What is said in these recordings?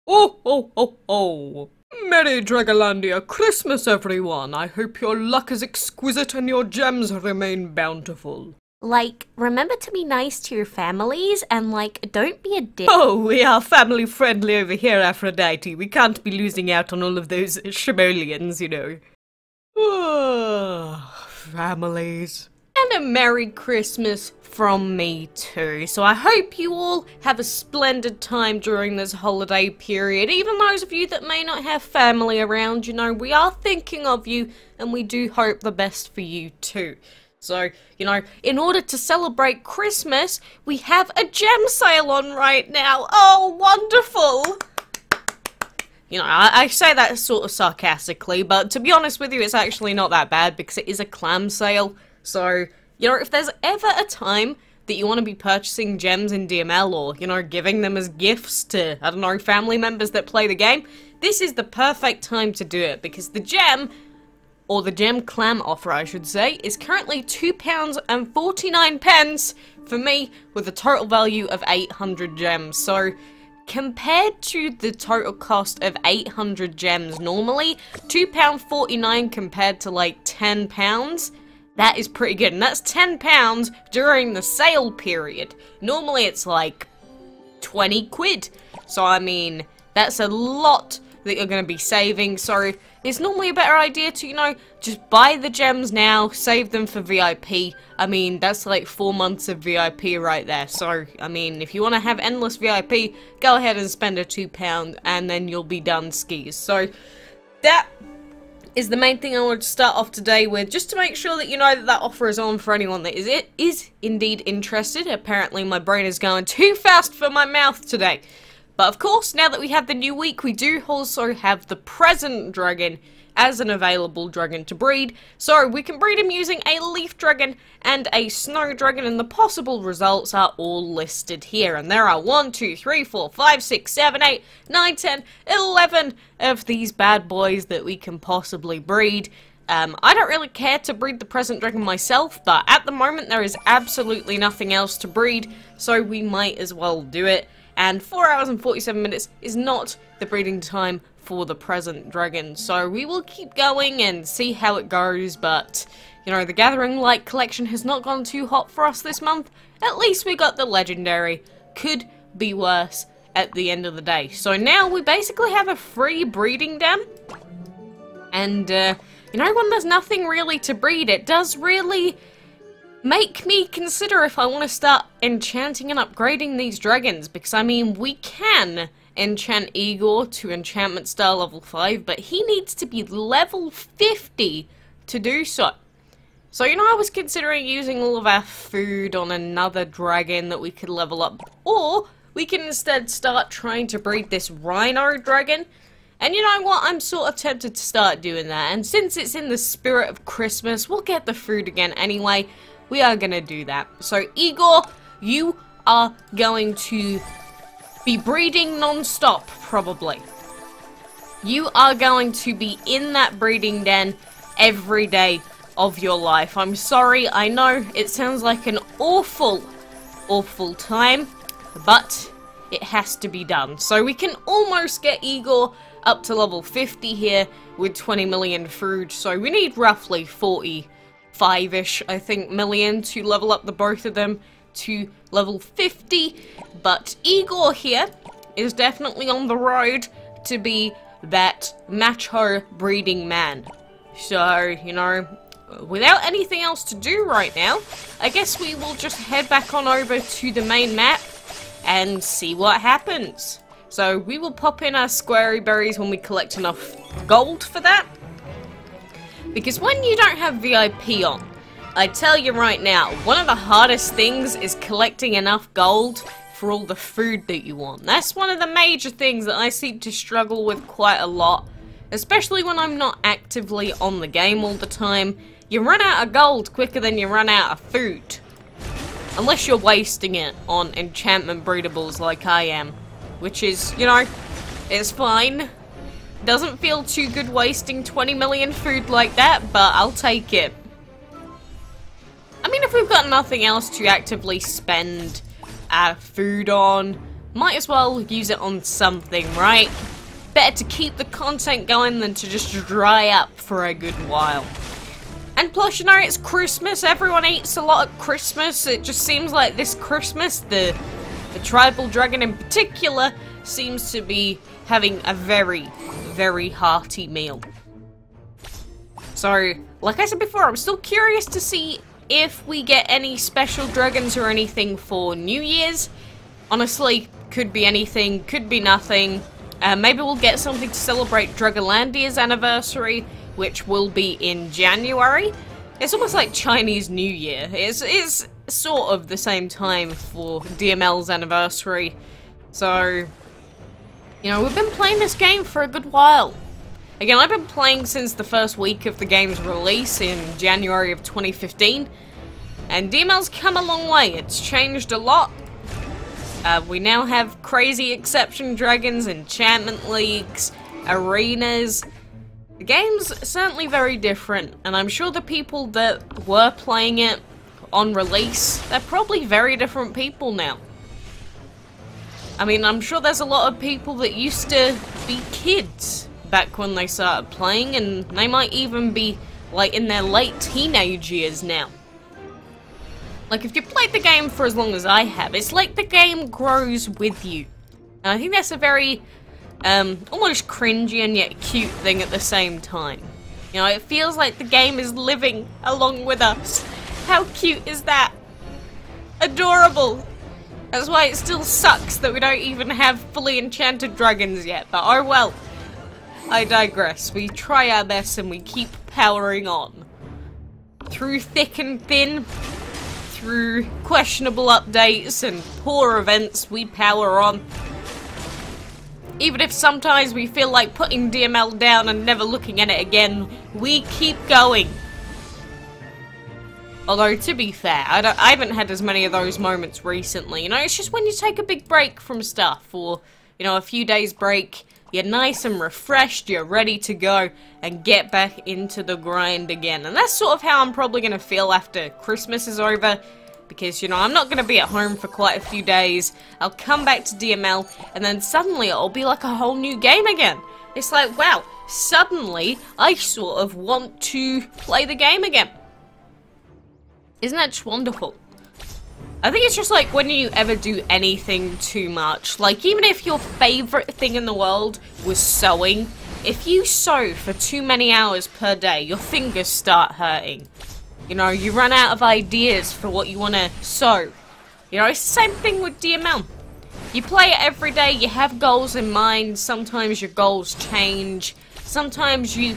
Oh, oh, oh, oh. Merry Dragolandia Christmas, everyone. I hope your luck is exquisite and your gems remain bountiful. Like, remember to be nice to your families and, like, don't be a dick. Oh, we are family friendly over here, Aphrodite. We can't be losing out on all of those simoleons, you know. Families. And a Merry Christmas from me too. So I hope you all have a splendid time during this holiday period. Even those of you that may not have family around, you know, we are thinking of you and we do hope the best for you too. So, you know, in order to celebrate Christmas, we have a gem sale on right now. Oh, wonderful! You know, I say that sort of sarcastically, but to be honest with you, it's actually not that bad because it is a clam sale. So, you know, if there's ever a time that you want to be purchasing gems in DML or, you know, giving them as gifts to, I don't know, family members that play the game, this is the perfect time to do it because the gem, or the gem clam offer I should say, is currently £2.49 for me with a total value of 800 gems. So, compared to the total cost of 800 gems normally, £2.49 compared to like £10, that is pretty good. And that's £10 during the sale period. Normally it's like 20 quid. So I mean, that's a lot that you're going to be saving. So it's normally a better idea to, you know, just buy the gems now, save them for VIP. I mean, that's like 4 months of VIP right there. So, I mean, if you want to have endless VIP, go ahead and spend a £2 and then you'll be done skis. So, that is the main thing I wanted to start off today with, just to make sure that you know that that offer is on for anyone that is indeed interested. Apparently my brain is going too fast for my mouth today. But of course, now that we have the new week, we do also have the present dragon as an available dragon to breed. So we can breed him using a leaf dragon and a snow dragon, and the possible results are all listed here. And there are 1, 2, 3, 4, 5, 6, 7, 8, 9, 10, 11 of these bad boys that we can possibly breed. I don't really care to breed the present dragon myself, but at the moment there is absolutely nothing else to breed, so we might as well do it. And 4 hours and 47 minutes is not the breeding time for the present dragon, so we will keep going and see how it goes. But, you know, the Gathering Light collection has not gone too hot for us this month. At least we got the legendary. Could be worse at the end of the day. So now we basically have a free breeding den. And, you know, when there's nothing really to breed, it does really make me consider if I want to start enchanting and upgrading these dragons, because I mean, we can enchant Igor to enchantment star level 5, but he needs to be level 50 to do so. So, you know, I was considering using all of our food on another dragon that we could level up, or we can instead start trying to breed this rhino dragon. And you know what, I'm sort of tempted to start doing that, and since it's in the spirit of Christmas, we'll get the food again anyway. We are gonna do that. So, Igor, you are going to be breeding non-stop, probably. You are going to be in that breeding den every day of your life. I'm sorry, I know it sounds like an awful, awful time, but it has to be done. So we can almost get Igor up to level 50 here with 20 million food. So we need roughly 45-ish, I think, million to level up the both of them to level 50, but Igor here is definitely on the road to be that macho breeding man. So, you know, without anything else to do right now, I guess we will just head back on over to the main map and see what happens. So we will pop in our squarey berries when we collect enough gold for that, because when you don't have VIP on, I tell you right now, one of the hardest things is collecting enough gold for all the food that you want. That's one of the major things that I seem to struggle with quite a lot, especially when I'm not actively on the game all the time. You run out of gold quicker than you run out of food. Unless you're wasting it on enchantment breedables like I am, which is, you know, it's fine. Doesn't feel too good wasting 20 million food like that, but I'll take it. I mean, if we've got nothing else to actively spend our food on, might as well use it on something, right? Better to keep the content going than to just dry up for a good while. And plus, you know, it's Christmas, everyone eats a lot at Christmas. It just seems like this Christmas, the tribal dragon in particular, seems to be having a very, very hearty meal. So, like I said before, I'm still curious to see if we get any special dragons or anything for New Year's. Honestly, could be anything, could be nothing. Maybe we'll get something to celebrate Dragolandia's anniversary, which will be in January. It's almost like Chinese New Year. It's sort of the same time for DML's anniversary. So, you know, we've been playing this game for a good while. Again, I've been playing since the first week of the game's release in January of 2015. And DML's come a long way. It's changed a lot. We now have crazy exception dragons, enchantment leagues, arenas. The game's certainly very different, and I'm sure the people that were playing it on release, they're probably very different people now. I mean, I'm sure there's a lot of people that used to be kids back when they started playing, and they might even be, like, in their late teenage years now. Like, if you played the game for as long as I have, it's like the game grows with you. And I think that's a very, almost cringy and yet cute thing at the same time. You know, it feels like the game is living along with us. How cute is that? Adorable! That's why it still sucks that we don't even have fully enchanted dragons yet, but oh well. I digress. We try our best and we keep powering on. Through thick and thin, through questionable updates and poor events, we power on. Even if sometimes we feel like putting DML down and never looking at it again, we keep going. Although, to be fair, I haven't had as many of those moments recently. You know, it's just when you take a big break from stuff, or, you know, a few days break, you're nice and refreshed, you're ready to go, and get back into the grind again. And that's sort of how I'm probably going to feel after Christmas is over. Because, you know, I'm not going to be at home for quite a few days. I'll come back to DML, and then suddenly it'll be like a whole new game again. It's like, wow, suddenly I sort of want to play the game again. Isn't that just wonderful? I think it's just like when you ever do anything too much. Like, even if your favorite thing in the world was sewing, if you sew for too many hours per day, your fingers start hurting. You know, you run out of ideas for what you want to sew. You know, it's the same thing with DML. You play it every day, you have goals in mind, sometimes your goals change, sometimes you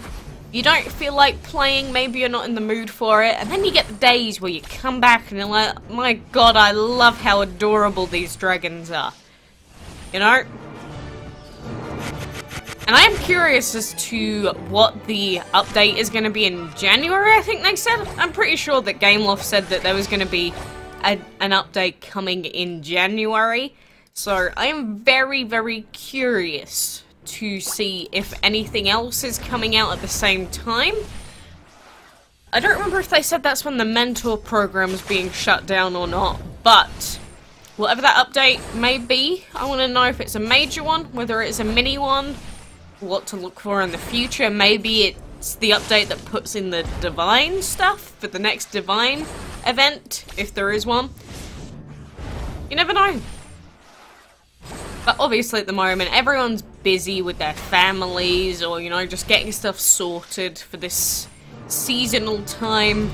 don't feel like playing, maybe you're not in the mood for it, and then you get the days where you come back and you're like, my god, I love how adorable these dragons are. You know? And I am curious as to what the update is going to be in January, I think they said. I'm pretty sure that Gameloft said that there was going to be an update coming in January. So I am very, very curious to see if anything else is coming out at the same time. I don't remember if they said that's when the mentor program is being shut down or not, but whatever that update may be, I want to know if it's a major one, whether it's a mini one, what to look for in the future. Maybe it's the update that puts in the divine stuff for the next divine event, if there is one. You never know. But obviously at the moment, everyone's busy with their families, or, you know, just getting stuff sorted for this seasonal time.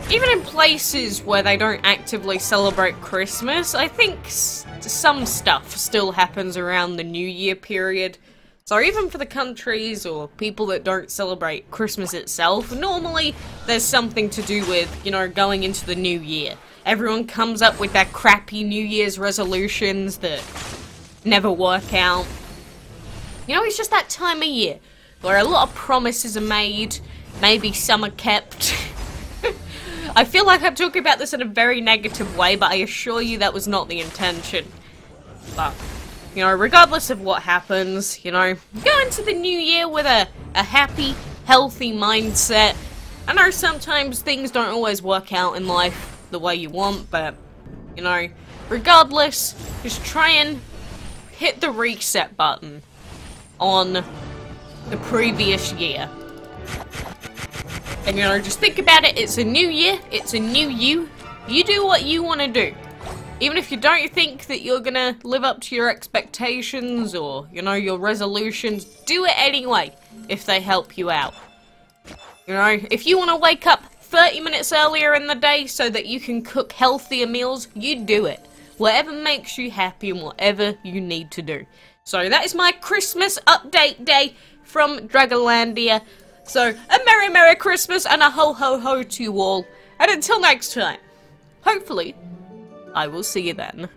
Even in places where they don't actively celebrate Christmas, I think some stuff still happens around the New Year period. So even for the countries or people that don't celebrate Christmas itself, normally there's something to do with, you know, going into the new year. Everyone comes up with their crappy New Year's resolutions that never work out. You know, it's just that time of year where a lot of promises are made, maybe some are kept. I feel like I'm talking about this in a very negative way, but I assure you that was not the intention. But, you know, regardless of what happens, you know, go into the new year with a happy, healthy mindset. I know sometimes things don't always work out in life the way you want, but, you know, regardless, just try and hit the reset button on the previous year. And, you know, just think about it. It's a new year. It's a new you. You do what you want to do. Even if you don't think that you're gonna live up to your expectations or, you know, your resolutions, do it anyway if they help you out. You know, if you want to wake up 30 minutes earlier in the day so that you can cook healthier meals, you do it. Whatever makes you happy and whatever you need to do. So that is my Christmas update day from Dragolandia. So, a Merry Merry Christmas and a ho ho ho to you all. And until next time, hopefully, I will see you then.